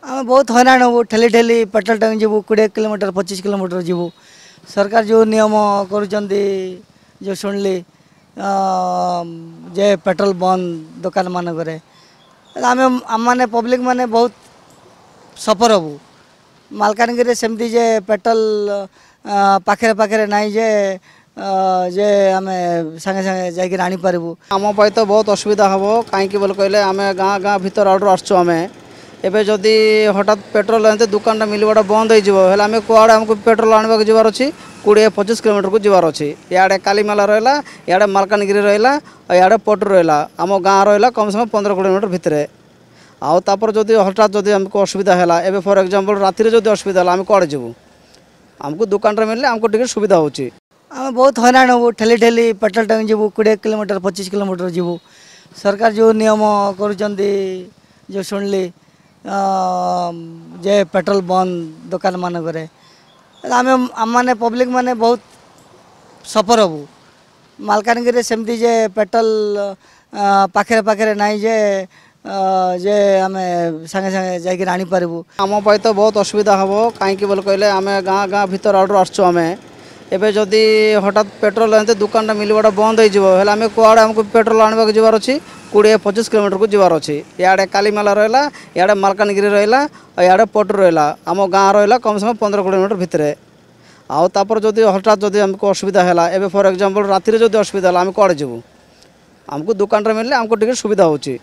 आम बहुत हैरान हबू ठेली ठेली पेट्रोल टैंक जीवु 20 किलोमीटर 25 किलोमीटर जीवु सरकार जो नियम करुँच जो शुणिली जे पेट्रोल बंद दुकान मानक आम मैंने पब्लिक माने बहुत सफर हबू मालकानगिरी सेमती जे पेट्रोल पाखे पाखे ना जे जे आम सागे सागे जाकि आनी पारू आम तो बहुत असुविधा हम कहीं बोल कहले आम गाँ गाँ भर आड़ आसचु आम एवं जदि हठात पेट्रोल एमती दुकान मिलवाटा बंद हो आम कड़े आमको पेट्रोल आने जबार अच्छी 20-25 किलोमीटर को जबार अच्छी इे कालीमेला रहा इे मालकानगिरी रहा इे पटू रहा आम गाँ रहा कम से कम 15 किलोमीटर भितर आउर जदि हठात जदि आमको असुविधा है एवं फॉर एग्जांपल राति जदि असुविधा है आम कड़े जीवु आमको दुकान मिलले आमको टिके सुविधा होची आम बहुत हैरान हबू ठेली ठेली पेट्रोल टैंक जीवु 20 किलोमीटर 25 किलोमीटर जीवु सरकार जो नियम करुँच जो शुणिली जे पेट्रोल बंद दुकान मानक आम मैंने पब्लिक माने बहुत सफर हबू मालकानगिरी सेमती जे पेट्रोल पाखे पाखे ना जे जे आम सागे सागे जाकि आनी पारू आम तो बहुत असुविधा हम कहीं बोल कहले आम गाँ गाँ भर आड़ आसचु आम एवं जदि हठात पेट्रोल एमती दुकान मिलवाटा बंद हो आम कड़े आमको पेट्रोल आने जबार अच्छी 20-25 किलोमीटर को जबार अच्छी इे कालीमेला रहा इे मालकानगिरी रहा इे पटू रहा आम गाँ रहा कम से कम 15 किलोमीटर भितर आउर जदि हठात जदि आमको असुविधा है एवं फॉर एग्जांपल राति जदि असुविधा है आम कड़े जीवु आमको दुकान मिलले आमको टिके सुविधा होची।